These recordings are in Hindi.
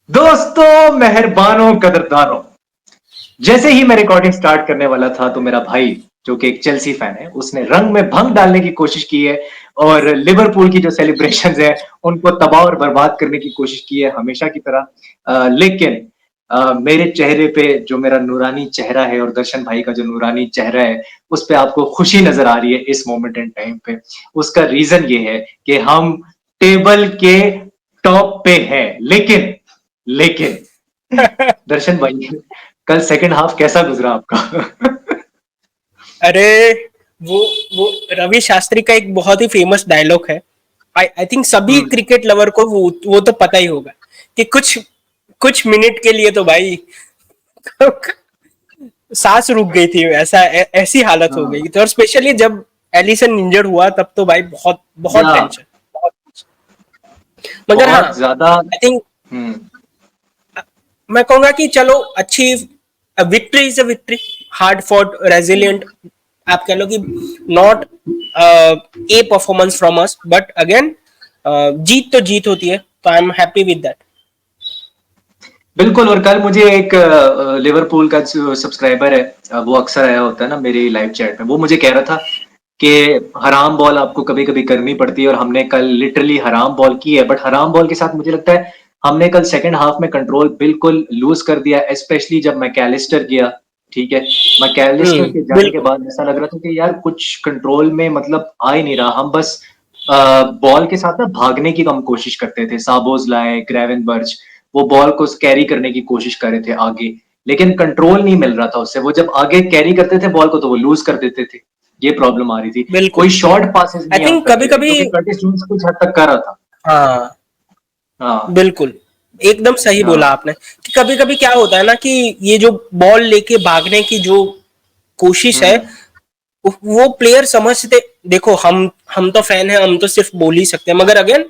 दोस्तों, मेहरबानों, कदरदानों, जैसे ही मैं रिकॉर्डिंग स्टार्ट करने वाला था तो मेरा भाई जो कि एक चेल्सी फैन है उसने रंग में भंग डालने की कोशिश की है और लिवरपूल की जो सेलिब्रेशंस है उनको तबाह और बर्बाद करने की कोशिश की है हमेशा की तरह। लेकिन मेरे चेहरे पे जो मेरा नूरानी चेहरा है और दर्शन भाई का जो नूरानी चेहरा है उस पे आपको खुशी नजर आ रही है इस मोमेंट एंड टाइम पे। उसका रीजन ये है कि हम टेबल के टॉप पे हैं। लेकिन दर्शन भाई, कल सेकंड हाफ कैसा गुजरा आपका? अरे वो वो रवि शास्त्री का एक बहुत ही फेमस डायलॉग है। आई थिंक सभी हम्म, क्रिकेट लवर को वो तो पता ही होगा कि कुछ कुछ मिनट के लिए तो भाई सांस रुक गई थी। ऐसी हालत हो हाँ, गई थी, और स्पेशली जब एलिसन इंजर्ड हुआ तब तो भाई बहुत बहुत या टेंशन, बहुत tension। मगर हाँ, बहुत ज्यादा। आई थिंक हम्म, मैं कहूंगा कि चलो अच्छी victory is a victory, hard fought, resilient. आप कह लो कि not a performance from us, but again जीत तो जीत होती है, तो I am happy with that. बिल्कुल। और कल मुझे एक लिवरपूल का जो सब्सक्राइबर है, वो अक्सर आया होता है ना मेरी लाइव चैट में, वो मुझे कह रहा था कि हराम बॉल आपको कभी कभी करनी पड़ती है और हमने कल लिटरली हराम बॉल की है। बट हराम बॉल के साथ मुझे लगता है हमने कल सेकंड हाफ में कंट्रोल बिल्कुल लूज कर दिया, स्पेशली जब मैकेलिस्टर गया। ठीक है, मैकेलिस्टर के जाने के बिल्कुल। बाद ऐसा लग रहा था कि यार कुछ कंट्रोल में मतलब आ ही नहीं रहा। हम बस बॉल के साथ ना भागने की हम कोशिश करते थे, साबोज लाए, ग्रेवेनबर्च, वो बॉल को कैरी करने की कोशिश कर रहे थे आगे, लेकिन कंट्रोल नहीं मिल रहा था उससे। वो जब आगे कैरी करते थे बॉल को तो वो लूज कर देते थे। ये प्रॉब्लम आ रही थी। बिल्कुल कोई शॉर्ट पासेस आई नहीं हम थिंक कर कभी रहे थे, कभी, जो कि कर्टिस जोन्स कुछ हद तक कर रहा था। हाँ हाँ, बिल्कुल, एकदम सही बोला हाँ, आपने कि कभी कभी क्या होता है ना कि ये जो बॉल लेके भागने की जो कोशिश है, हम्म, वो प्लेयर समझते। देखो हम तो फैन है, हम तो सिर्फ बोल ही सकते हैं, मगर अगेन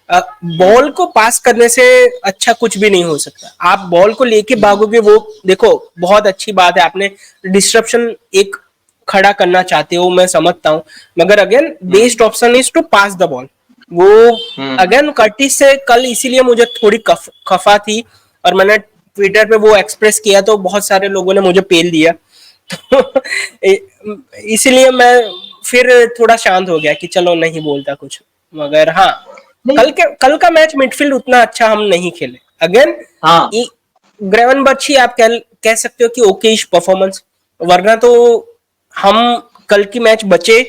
हम्म, बॉल को पास करने से अच्छा कुछ भी नहीं हो सकता। आप बॉल को लेके हम्म, भागोगे, वो देखो बहुत अच्छी बात है, आपने डिस्ट्रप्शन एक खड़ा करना चाहते हो, मैं समझता हूँ। मगर again hmm, best option is to pass the ball. वो हम्म, अगेन कर्टिस से कल इसीलिए मुझे थोड़ी खफा थी, और मैंने ट्विटर पे वो एक्सप्रेस किया तो बहुत सारे लोगों ने मुझे पेल दिया। तो इसलिए मैं फिर थोड़ा शांत हो गया कि चलो नहीं बोलता कुछ। मगर हाँ, नहीं, कल का मैच मिडफील्ड उतना अच्छा हम नहीं खेले। अगेन हाँ, ग्रेवन बर्ची आप कह सकते हो कि ओकेश परफॉर्मेंस, वरना तो हम कल की मैच बचे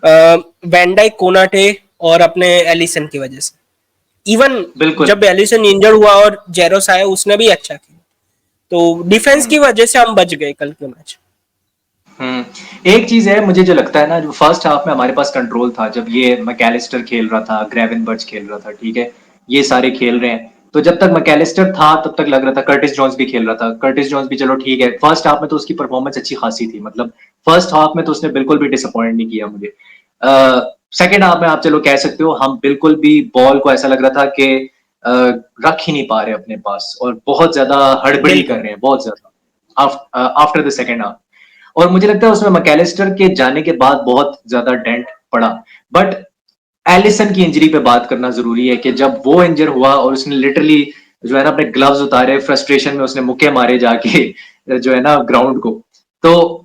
वैंडाइक, कोनाटे और अपने एलिसन की वजह से। इवन बिल्कुल। जब एलिसन इंजर्ड हुआ और जेरोस आया, उसने भी अच्छा किया, तो डिफेंस हम्म, की वजह से हम बच गए कल के मैच। एक चीज है मुझे जो लगता है ना, जो फर्स्ट हाफ में हमारे पास कंट्रोल था जब ये मैकेलिस्टर खेल रहा था, ग्रेवेनबर्च खेल रहा था, ठीक है, ये सारे खेल रहे हैं, तो जब तक मैकेलिस्टर था तब तक लग रहा था, कर्टिस जोन्स भी खेल रहा था, कर्टिस जोन्स भी चलो ठीक है, फर्स्ट हाफ में तो उसकी परफॉर्मेंस अच्छी खासी थी, मतलब फर्स्ट हाफ में तो उसने बिल्कुल भी डिसअपॉइंट नहीं किया मुझे। सेकेंड हाफ में आप चलो कह सकते हो हम बिल्कुल भी बॉल को ऐसा लग रहा था कि रख ही नहीं पा रहे अपने पास और बहुत ज्यादा हड़बड़ी कर बिल्कुल। रहे हैं, बहुत ज्यादा आफ्टर द सेकेंड हाफ। और मुझे लगता है उसमें मैकेलिस्टर के जाने के बाद बहुत ज्यादा डेंट पड़ा। बट एलिसन की इंजरी पे बात करना जरूरी है कि जब वो इंजर हुआ और उसने लिटरली जो है ना अपने ग्लव्स उतारे, फ्रस्ट्रेशन में उसने मुक्के मारे जाके जो है ना ग्राउंड को। तो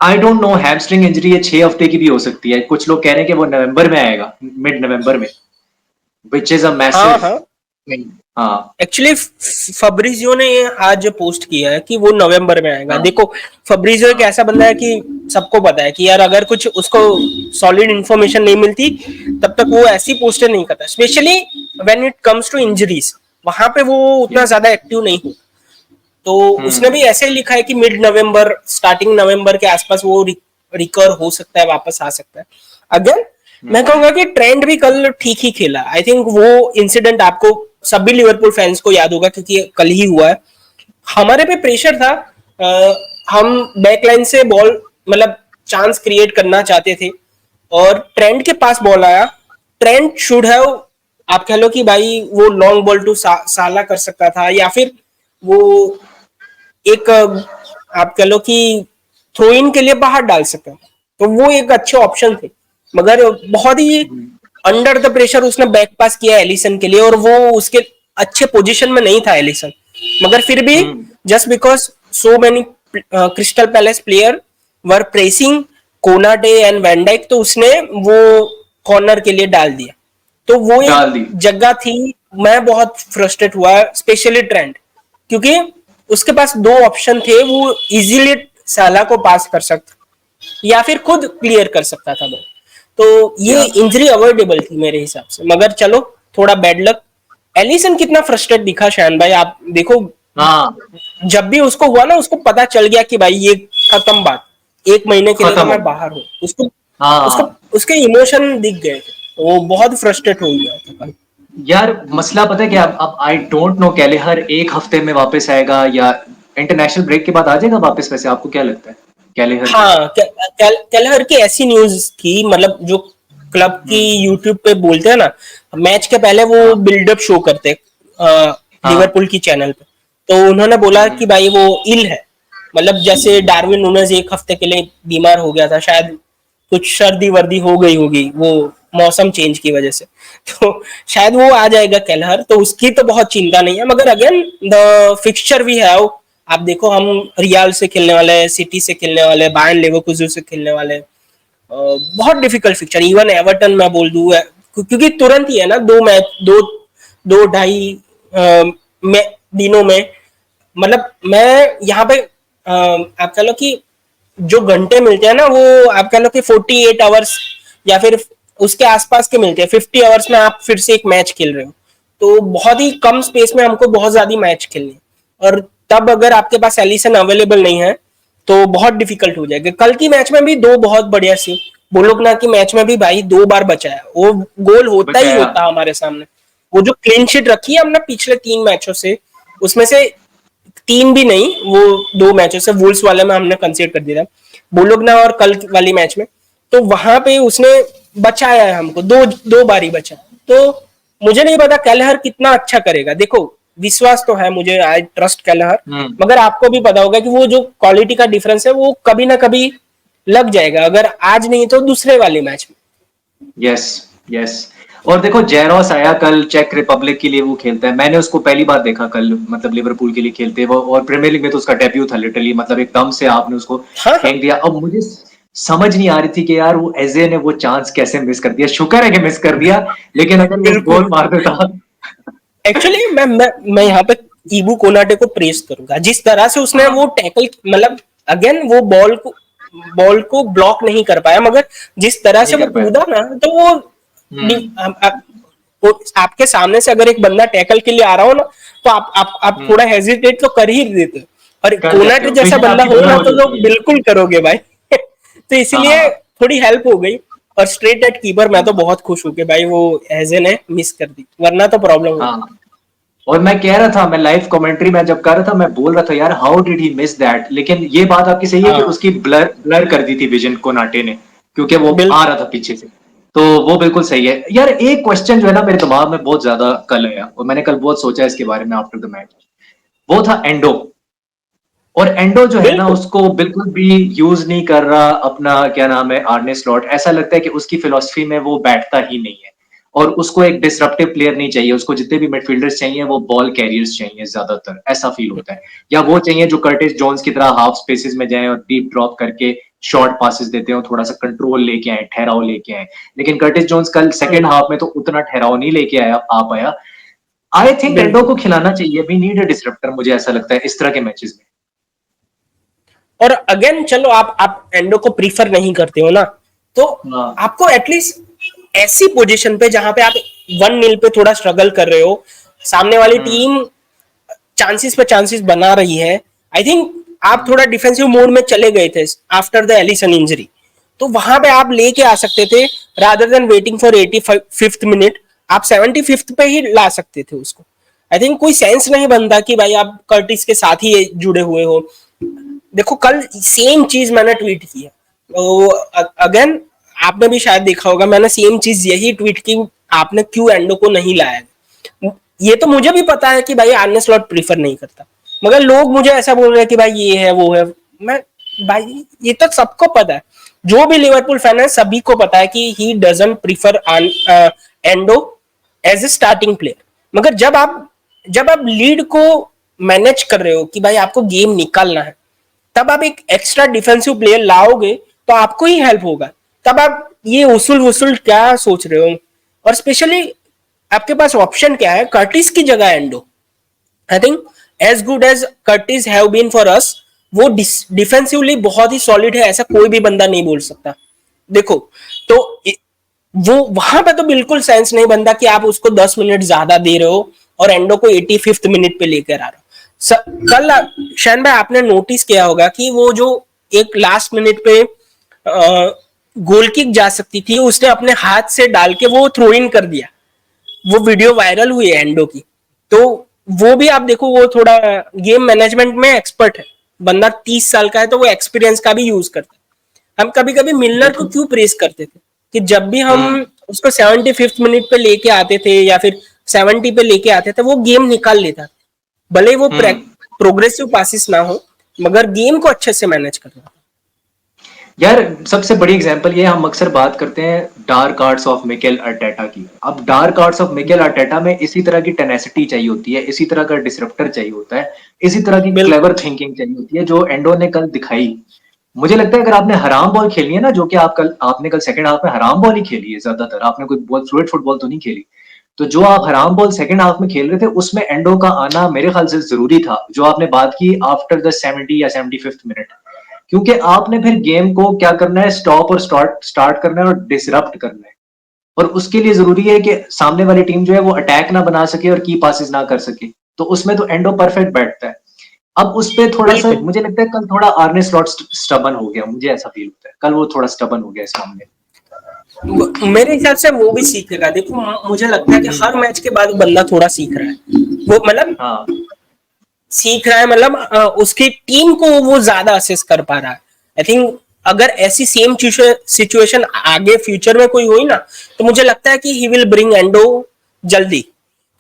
I don't know, hamstring injury ये 6 हफ्ते की भी हो सकती है, कुछ लोग कह रहे हैं कि वो नवंबर में आएगा, मिड नवंबर में, विच इज अ हाँ मैसिव हाँ, थिंग। हाँ, एक्चुअली फब्रिजियो ने ये आज पोस्ट किया है कि वो नवंबर में आएगा। हाँ, देखो, फब्रिजियो एक हाँ, ऐसा बंदा है कि सबको पता है कि यार अगर कुछ उसको सॉलिड इंफॉर्मेशन नहीं मिलती तब तक वो ऐसी पोस्टर नहीं करता, specially when it comes to injuries. वहां पे वो उतना yes, ज्यादा एक्टिव नहीं हो। तो उसने हम्म, भी ऐसे ही लिखा है कि मिड नवंबर, स्टार्टिंग नवंबर के आसपास वो रिकवर हो सकता है, वापस आ सकता है। अगेन मैं हम्म, कहूंगा कि ट्रेंड भी कल ठीक ही खेला। आई थिंक वो इंसिडेंट आपको सभी लिवरपूल फैंस को याद होगा, क्योंकि कल ही हुआ है। हमारे पे प्रेशर था, हम बैकलाइन से बॉल, मतलब चांस क्रिएट करना चाहते थे, और ट्रेंड के पास बॉल आया। ट्रेंड शुड हैव, आप कह लो कि भाई वो लॉन्ग बॉल टू साला कर सकता था, या फिर वो एक आप कह लो कि थ्रो इन के लिए बाहर डाल सकता था, तो वो एक अच्छे ऑप्शन थे। मगर बहुत ही हम्म, अंडर द प्रेशर उसने बैक पास किया एलिसन के लिए, और वो उसके अच्छे पोजीशन में नहीं था एलिसन, मगर फिर भी just because so many Crystal Palace player were pressing Konate and van Dijk, तो उसने वो कॉर्नर के लिए डाल दिया। तो वो एक जगह थी, मैं बहुत फ्रस्ट्रेट हुआ, स्पेशली ट्रेंड, क्योंकि उसके पास दो ऑप्शन थे, वो इजीली साला को पास कर सकता या फिर खुद क्लियर कर सकता था बॉल। तो ये इंजरी अवॉइडेबल थी मेरे हिसाब से, मगर चलो थोड़ा बैड लक। एलिसन कितना फ्रस्ट्रेट दिखा शायन भाई, आप देखो। जब भी उसको हुआ ना, उसको पता चल गया कि भाई ये खत्म बात, 1 महीने के लिए तो मैं बाहर हूँ। उसको उसके इमोशन दिख गए, वो बहुत फ्रस्ट्रेट हो गया था। यार मसला पता है क्या, अब आई डोंट नो कैलेहर 1 हफ्ते में वापस आएगा या इंटरनेशनल ब्रेक के बाद आ जाएगा वापस, वैसे आपको क्या लगता है कैलेहर? हाँ, कैलेहर की ऐसी न्यूज थी, मतलब जो क्लब की यूट्यूब पे बोलते हैं ना, मैच के पहले वो बिल्डअप शो करते लिवरपूल की चैनल पे, तो उन्होंने बोला कि भाई वो इल है, मतलब जैसे डार्विन नूनेज 1 हफ्ते के लिए बीमार हो गया था, शायद कुछ सर्दी वर्दी हो गई होगी वो मौसम चेंज की वजह से, तो शायद वो आ जाएगा कैलेहर, तो उसकी तो बहुत चिंता नहीं है। मगर again the fixture we have, आप देखो हम रियल से खेलने वाले हैं, सिटी से खेलने वाले, बायर्न लेवरकुसेन से खेलने वाले, बहुत डिफिकल्ट फिक्चर। इवन एवर्टन मैं बोल दूं, क्योंकि तुरंत ही है ना, 2 मैच, दो ढाई दिनों में, मतलब मैं यहाँ पे आप कह लो कि जो घंटे मिलते हैं ना, वो आप कह लो कि 48 आवर्स या फिर उसके आसपास के मिलते हैं। 50 आवर्स में आप फिर से एक मैच खेल रहे हो, तो बहुत ही कम स्पेस में हमको बहुत ज्यादा मैच खेलने, और तब अगर आपके पास एलिसन अवेलेबल नहीं है तो बहुत डिफिकल्ट हो जाएगा। कल की मैच में भी 2 बहुत बढ़िया सी, बोलोगना की मैच में भी भाई 2 बार बचाया, वो गोल होता ही होता हमारे सामने। वो जो क्लीन शीट रखी है हमने पिछले 3 मैचों से, उसमें से 3 भी नहीं, वो 2 मैचों से वुल्स वाले में हमने कंसीडर कर दिया, बोलोगना और कल वाली मैच में, तो वहां पे उसने बचाया है हमको, 2 बार ही बचा। तो मुझे नहीं पता कैलेहर कितना अच्छा करेगा, देखो विश्वास तो है मुझे, आई ट्रस्ट कैलेहर, मगर आपको भी पता होगा कि वो जो क्वालिटी का डिफरेंस है वो कभी ना कभी लग जाएगा, अगर आज नहीं तो दूसरे वाले मैच में। Yes yes. और देखो जेरोस आया कल, चेक रिपब्लिक के लिए वो खेलता है, मैंने उसको पहली बार देखा कल, मतलब लिवरपूल के लिए खेलते वो, और प्रीमियर लीग में तो उसका डेब्यू था लिटरली, मतलब एकदम से आपने उसको फेंक दिया। अब मुझे समझ नहीं आ रही थी कि यार वो एजे ने वो चांस कैसे मिस कर दिया, शुक्र है कि मिस कर दिया, लेकिन अगर वो गोल मार देता। एक्चुअली मैं यहाँ पे ईबू कोनाटे को प्रेस करूंगा, जिस तरह से उसने वो टैकल, मतलब अगेन वो बॉल को ब्लॉक नहीं कर पाया, मगर जिस तरह से वो कूदा ना, तो वो आपके सामने से अगर एक बंदा टैकल के लिए आ रहा हो ना, तो आप थोड़ा हेजिटेट तो कर ही देते, और कोनाटे जैसा बंदा हो ना तो बिल्कुल करोगे भाई। तो इसीलिए थोड़ी हेल्प हो गई, और स्ट्रेट एट कीपर मैं तो बहुत खुश हूँ कि भाई वो एजे ने मिस कर दी, वरना तो प्रॉब्लम हो। और मैं कह रहा था, मैं लाइव कमेंट्री में जब कर रहा था, मैं बोल रहा था यार how did he miss that, लेकिन ये बात आपकी सही है कि उसकी ब्लर कर दी थी विजन कोनाटे ने, क्योंकि वो आ रहा था पीछे से, तो वो बिल्कुल सही है। यार एक क्वेश्चन जो है ना मेरे दिमाग में बहुत ज्यादा कल आया, और मैंने कल बहुत सोचा इसके बारे में आफ्टर द मैच, वो था एंडो। और एंडो जो है ना, उसको बिल्कुल भी यूज नहीं कर रहा अपना, क्या नाम है, आर्ने स्लॉट। ऐसा लगता है कि उसकी फिलॉसफी में वो बैठता ही नहीं है, और उसको एक डिसरप्टिव प्लेयर नहीं चाहिए, उसको जितने भी मिडफील्डर्स चाहिए वो बॉल कैरियर्स चाहिए ज्यादातर, ऐसा फील होता है। या वो चाहिए जो कर्टिस जोन्स की तरह हाफ स्पेसेस में जाए और डीप ड्रॉप करके शॉर्ट पासेस देते हैं, थोड़ा सा कंट्रोल लेके आए, ठहराव लेके आए। लेकिन कर्टिस जोन्स कल सेकंड हाफ में तो उतना ठहराव नहीं लेके आ पाया। आई थिंक एंडो को खिलाना चाहिए, वी नीड अ डिसरप्टर, मुझे ऐसा लगता है इस तरह के मैचेस में। और अगेन चलो आप एंडो को प्रीफर नहीं करते हो ना, तो आपको एटलीस्ट ऐसी पोजीशन पे जहां पे आप 1-0 पे थोड़ा स्ट्रगल कर रहे हो, सामने वाली टीम चांसेस पे चांसेस बना रही है, आई थिंक आप थोड़ा डिफेंसिव मोड में चले गए थे आफ्टर द एलिसन इंजरी, तो वहां पे आप लेके आ सकते थे, rather than waiting for 85th minute, आप 75th पे ही ला सकते थे उसको। आई थिंक कोई सेंस नहीं बनता कि भाई आप कर्टिस के साथ ही जुड़े हुए हो। देखो कल सेम चीज मैंने ट्वीट की है, तो अगेन आपने भी शायद देखा होगा, मैंने सेम चीज यही ट्वीट की, आपने क्यों एंडो को नहीं लाया। ये तो मुझे भी पता है कि भाई आर्ने स्लॉट प्रीफर नहीं करता, मगर लोग मुझे ऐसा बोल रहे हैं कि भाई ये है वो है, मैं भाई ये तो सबको पता है, जो भी लिवरपूल फैन है सभी को पता है कि he doesn't prefer Endo as a starting player. मगर जब आप जब आप लीड को मैनेज कर रहे हो कि भाई आपको गेम निकालना है, तब आप एक एक्स्ट्रा डिफेंसिव प्लेयर लाओगे तो आपको ही हेल्प होगा। तब आप ये उसूल वसूल क्या सोच रहे हो? और स्पेशली आपके पास ऑप्शन क्या है? कर्टिस की जगह Endo, I think as good as Curtis have been for us, वो डिफेंसिवली बहुत ही सॉलिड है, ऐसा कोई भी बंदा नहीं बोल सकता। देखो, तो वो वहां पे तो बिल्कुल सेंस नहीं बनता कि आप उसको 10 मिनट ज्यादा दे रहे हो और एंडो को 85th मिनट पे लेकर आ रहे हो। कल शैन भाई आपने नोटिस किया होगा कि वो जो एक लास्ट मिनट पे गोल किक जा सकती थी, उसने अपने हाथ से डाल के वो थ्रो इन कर दिया। वो वीडियो वायरल हुई है एंडो की। तो वो भी आप देखो, वो थोड़ा गेम मैनेजमेंट में एक्सपर्ट है बंदा, 30 साल का है, तो वो एक्सपीरियंस का भी यूज करता है। हम कभी कभी मिलनर को देखो। क्यों प्रेस करते थे कि जब भी हम हम्म। उसको 75th मिनट पे लेके आते थे या फिर 70 पे लेके आते थे, वो गेम निकाल लेता था। भले ही वो हम्म। प्रोग्रेसिव पासिस ना हो, मगर गेम को अच्छे से मैनेज करना। यार सबसे बड़ी एग्जांपल ये, हम अक्सर बात करते हैं dark arts of Mikel Arteta की। अब dark arts of Mikel Arteta में इसी तरह की टेनेसिटी चाहिए होती है, इसी तरह का डिसरप्टर चाहिए होता है, इसी तरह की बिल्कुल। क्लेवर थिंकिंग चाहिए होती है, जो एंडो ने कल दिखाई। मुझे लगता है अगर आपने हराम बॉल खेलनी है ना, जो कि आपने कल सेकंड हाफ में हराम बॉल ही खेली है ज्यादातर, आपने कोई बहुत फ्लूइड फुटबॉल तो नहीं खेली। तो जो आप हराम बॉल सेकंड हाफ में खेल रहे थे, उसमें एंडो का आना मेरे ख्याल से जरूरी था, जो आपने बात की आफ्टर द 70 या 75th मिनट। क्योंकि आपने फिर गेम को क्या करना है, स्टॉप और स्टार्ट स्टार्ट करना है और डिसरप्ट करना है। और उसके लिए जरूरी है कि सामने वाली टीम जो है वो अटैक ना बना सके और की पासेस ना कर सके। तो उसमें तो एंडो परफेक्ट बैठता है। अब उस पे थोड़ा सा बिल्कुल मुझे लगता है कल थोड़ा आर्ने स्लॉट स्टबन हो गया, मुझे ऐसा फील होता है कल वो थोड़ा स्टबन हो गया इस मामले मेरे हिसाब से वो भी सीखेगा। देखो, मुझे लगता है कि में। हर मैच के बाद बंदा थोड़ा सीख रहा है। वो मतलब हाँ। सीख रहा है, मतलब उसकी टीम को वो ज्यादा असेस कर पा रहा है। आई थिंक अगर ऐसी सेम सिचुएशन आगे फ्यूचर में कोई हुई ना, तो मुझे लगता है कि ही विल ब्रिंग एंडो जल्दी।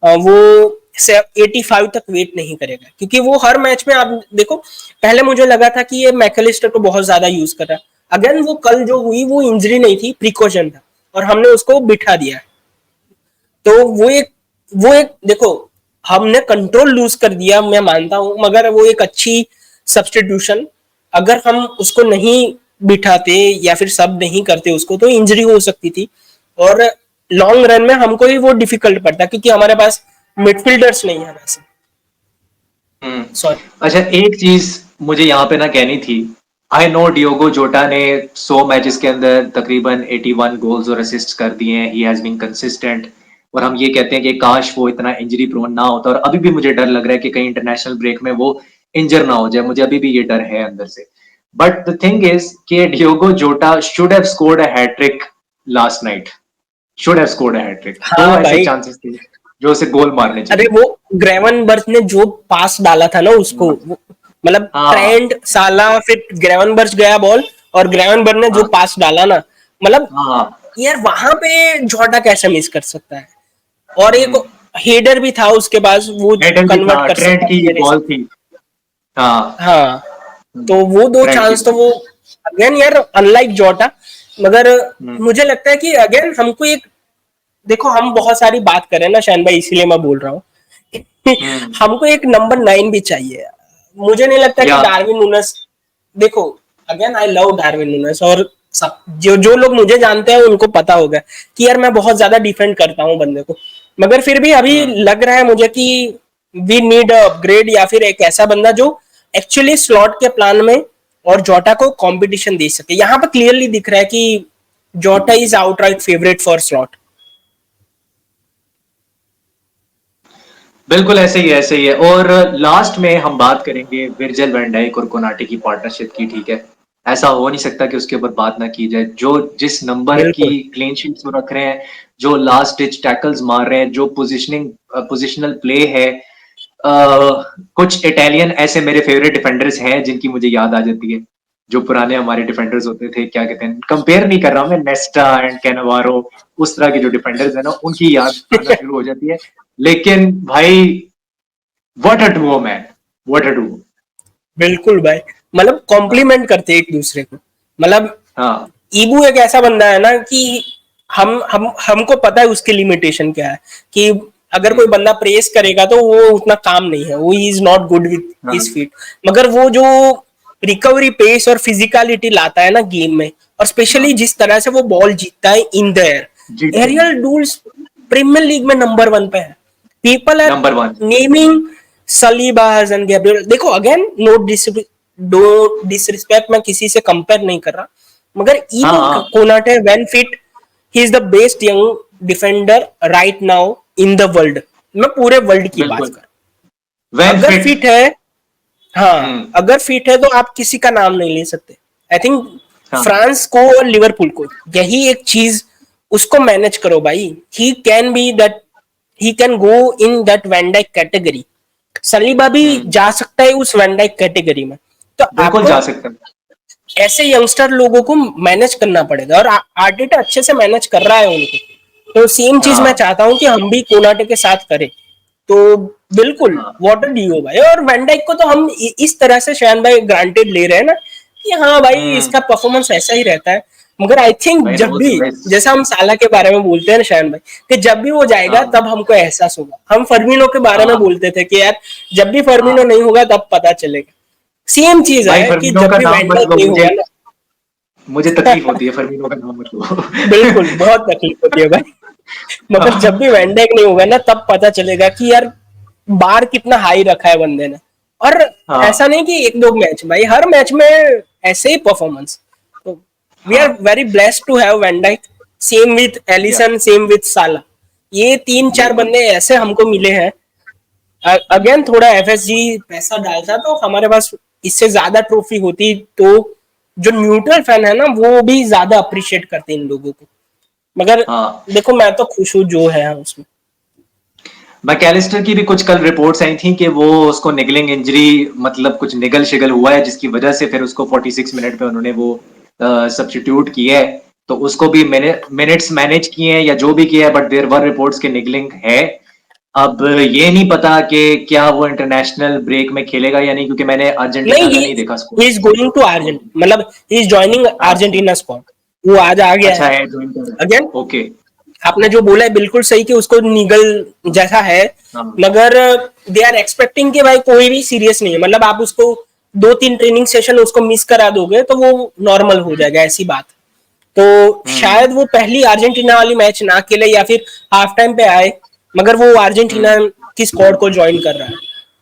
वो 85 तक वेट नहीं करेगा, क्योंकि वो हर मैच में आप देखो, पहले मुझे लगा था कि ये मैकलिस्टर को बहुत ज्यादा यूज कर रहा है। अगेन वो कल जो हुई वो इंजरी नहीं थी, प्रिकॉशन था, और हमने उसको बिठा दिया। तो वो एक देखो, हमने कंट्रोल लूज कर दिया, मैं मानता हूं, मगर वो एक अच्छी सब्स्टिट्यूशन। अगर हम उसको नहीं बिठाते या फिर सब नहीं करते उसको, तो इंजरी हो सकती थी, और लॉन्ग रन में हमको ही वो डिफिकल्ट पड़ता, क्योंकि हमारे पास मिडफील्डर्स नहीं है वैसे। हम्म। सॉरी। अच्छा, एक चीज मुझे यहाँ पे ना कहनी थी। आई नो डियोगो जोटा ने 100 मैचेस के अंदर तकरीबन 81 गोल्स और असिस्ट कर दिए हैं, ही हैज बीन कंसिस्टेंट। और हम ये कहते हैं कि काश वो इतना इंजरी प्रोन ना होता, और अभी भी मुझे डर लग रहा है कि कहीं इंटरनेशनल ब्रेक में वो इंजर ना हो जाए, मुझे अभी भी ये डर है अंदर से। बट द थिंग इज कि Diogo Jota should have scored a hat trick last night, should have scored a hat trick. दो हाँ ऐसे भाई, चांसेस थे जो उसे गोल मारने अरे चाहिए वो थे। ग्रेवनबर्च ने जो पास डाला था ना उसको, मतलब हाँ। ट्रेंड साला, फिर ग्रेवनबर्च गया बॉल, और ग्रेवनबर्च ने जो हाँ। पास डाला ना, मतलब हाँ। यार वहां पे जोटा कैसे मिस कर सकता है? और एक हम्म। हेडर भी था उसके पास, वो मेडल भी कन्वर्ट था, कर ट्रेंट सकता था की मेरे हिसाब बॉल थी। हाँ। से। हाँ, तो वो दो ट्रेंट की चांस तो बॉल। वो, अगेन यार अनलाइक जोटा, मगर हम्म। मुझे लगता है कि अगेन हमको एक, देखो हम बहुत सारी बात कर रहे हैं ना शैन भाई, इसीलिए मैं बोल रहा हूँ हम्म। हमको एक नंबर 9 भी चाहिए। मुझे नहीं लगता कि या डार्विन नूनेस, देखो again I love Darwin Nunez, और सब जो जो लोग मुझे जानते हैं उनको पता होगा कि यार मैं बहुत ज्यादा डिफेंड करता हूँ बंदे को, मगर फिर भी अभी हम्म। लग रहा है मुझे कि वी नीड अपग्रेड, या फिर एक ऐसा बंदा जो एक्चुअली स्लॉट के प्लान में और जोटा को कंपटीशन दे सके। यहाँ पर क्लियरली दिख रहा है कि जोटा is outright favourite for slot. बिल्कुल ऐसे ही है, ऐसे ही है। और लास्ट में हम बात करेंगे विर्जिल वैन डाइक और कोनाटे की पार्टनरशिप की, ठीक है। ऐसा हो नहीं सकता कि उसके ऊपर बात ना की जाए। जो जिस नंबर की बिल्कुल। क्लीन शीट्स वो रख रहे हैं, जो लास्ट डिच टैकल्स मार रहे हैं, जो पोजिशनल प्ले है। कुछ इटालियन ऐसे मेरे फेवरेट डिफेंडर्स हैं जिनकी मुझे याद आ जाती है, जो पुराने हमारे डिफेंडर्स होते थे, क्या कहते हैं, कंपेयर नहीं कर रहा हूं मैं, नेस्टा एंड कैनावारो, उस तरह के जो डिफेंडर्स है ना, उनकी याद आना शुरू हो जाती है। लेकिन भाई, what a duo man, what a duo. बिल्कुल भाई, मतलब हाँ। कॉम्प्लीमेंट करते एक दूसरे को। मतलब हाँ। ईबू एक ऐसा बंदा है ना कि हम हमको पता है उसकी लिमिटेशन क्या है, कि अगर कोई बंदा प्रेस करेगा तो वो उतना काम नहीं है, वो इज नॉट गुड विथ हाँ हिज फीट। मगर वो जो रिकवरी पेस और फिजिकलिटी लाता है ना गेम में, और स्पेशली हाँ जिस तरह से वो बॉल जीतता है इन द एयर, जीतते हैं। एरियल डूल्स प्रीमियर लीग में नंबर 1 पे है। People are number 1। Naming Saliba and Gabriel. देखो अगेन, नो डिसरिस्पेक्ट, मैं किसी से कंपेयर नहीं कर रहा, मगर हाँ इगो हाँ Konate when fit, he is the best young defender right now in the world. मैं पूरे वर्ल्ड की बात बिल्कुल। कर, वैन अगर फिट। फिट है, हाँ हम्म। अगर फिट है तो आप किसी का नाम नहीं ले सकते। आई थिंक हाँ फ्रांस को और लिवरपूल को यही एक चीज, उसको मैनेज करो भाई। He can be that, he can go in that van Dijk category. Saliba भी हम्म। जा सकता है उस वैन डाइक कैटेगरी में। तो बिल्कुल आपको जा सकते हैं। ऐसे यंगस्टर लोगों को मैनेज करना पड़ेगा, और आर्टेटा अच्छे से मैनेज कर रहा है उनको। तो सेम चीज मैं हाँ चाहता हूं कि हम भी कोनाटे के साथ करें। तो बिल्कुल हाँ। वाटर ड्यू भाई। और वैन को तो हम इस तरह से शायन भाई ग्रांटेड ले रहे हैं ना, कि हाँ भाई हम्म। इसका परफॉर्मेंस ऐसा ही रहता है। मगर आई थिंक भाई जब रोल्स भी, रॉयस। जैसा हम साला के बारे में बोलते हैं ना शायन भाई, कि जब भी वो जाएगा हाँ तब हमको एहसास होगा। हम फर्मिनो के बारे में हाँ बोलते थे कि यार जब भी फर्मिनो हाँ। नहीं होगा तब पता चलेगा। सेम चीज भाई है कि फर्मिनो जब का भी नाम मत वैंडाइक लो, नहीं मुझे होगा ना, मुझे तकलीफ होती है, फर्मिनो का नाम मत लो। बिल्कुल बहुत तकलीफ होती है भाई। मगर जब भी वैंडाइक नहीं होगा ना तब पता चलेगा कि यार बार कितना हाई रखा है बंदे ने। और ऐसा हाँ नहीं कि एक दो मैच, भाई हर मैच में ऐसे ही परफॉर्मेंस। तो वी आर हाँ। Very blessed to have van Dijk, same with या एलिसन, सेम विथ साला। ये तीन चार बिल्कुल। बंदे ऐसे हमको मिले हैं। अगेन थोड़ा एफएसजी पैसा डालता तो हमारे पास इससे ज्यादा ट्रॉफी होती, तो जो न्यूट्रल फैन है ना वो भी ज्यादा अप्रिशिएट करते हैं इन लोगों को। मगर हाँ देखो मैं तो खुश हूँ जो है उसमें। मैकेलिस्टर की भी कुछ कल रिपोर्ट्स आई थी कि वो उसको निगलिंग इंजरी, मतलब कुछ निगल शिगल हुआ है जिसकी वजह से फिर उसको 46 मिनट पे उन्होंने वो सब्स्टिट्यूट किया है। तो उसको भी मिनट्स मैनेज किए हैं या जो भी किया है, बट देयर वर रिपोर्ट्स के निगलिंग है। अब ये नहीं पता कि क्या वो इंटरनेशनल ब्रेक में खेलेगा या नहीं, क्योंकि मैंने नहीं, अर्जेंटीना का नहीं देखा he is going to Argent, मतलब he is joining score. Argentina squad. वो आज आ गया अच्छा है। है, ज्वाइन कर रहा अगेन है। ओके। आपने जो बोला है बिल्कुल सही कि उसको निगल जैसा है। हाँ मगर दे आर एक्सपेक्टिंग कि भाई कोई भी सीरियस नहीं है, मतलब आप उसको 2-3 ट्रेनिंग सेशन उसको मिस करा दोगे तो वो नॉर्मल हो जाएगा, ऐसी बात। तो हम्म शायद वो पहली अर्जेंटीना वाली मैच ना खेले या फिर हाफ टाइम पे आए, मगर वो अर्जेंटीना हम्म। की स्क्वाड को ज्वाइन कर रहा है।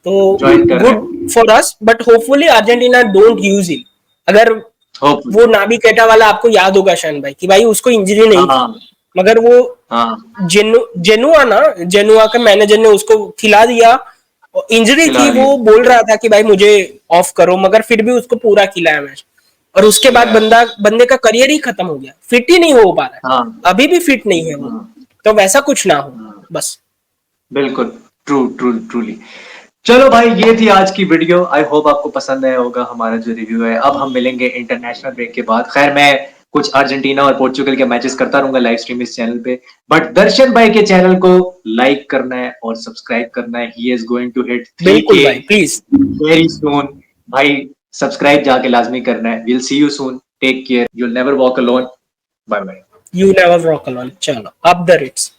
तो ज्वाइन कर रहा गुड है। For us, but hopefully Argentina don't use him. अगर होपफुली। वो नाबी केटा वाला आपको याद होगा शान भाई, कि भाई उसको इंजरी नहीं थी, हाँ मगर वो हाँ। जेनुआ ना, जेनुआ के मैनेजर ने उसको खिला दिया। इंजरी खिला थी, दिया। वो बोल रहा था कि भाई मुझे ऑफ करो, मगर फिर भी उसको पूरा खिलाया मैच। और उसके बाद खिलाया। बंदे का करियर ही खत्म हो गया, फिट ही नहीं हो पा रहा है। हाँ अभी भी फिट नहीं है वो। हाँ तो वैसा कुछ ना हो हाँ। बस। बिल्कुल। True true truly. चलो भाई, ये थी आज की वीडियो। आई होप आपको पसंद आया होगा हमारा जो रिव्यू है। अब हम मिलेंगे इंटरनेशनल ब्रेक के बाद। खैर मैं कुछ अर्जेंटीना और पोर्चुगल के मैचेस करता रहूंगा लाइव स्ट्रीम इस चैनल पे, बट दर्शन भाई के चैनल को लाइक करना है और सब्सक्राइब करना है। He is going to hit बिल्कुल 3K भाई प्लीज। Very soon. भाई सब्सक्राइब जाके लाजमी करना है। Will see you soon. Take care. You'll never walk alone. Bye bye. You never walk alone. चलो, अप द रिट्स।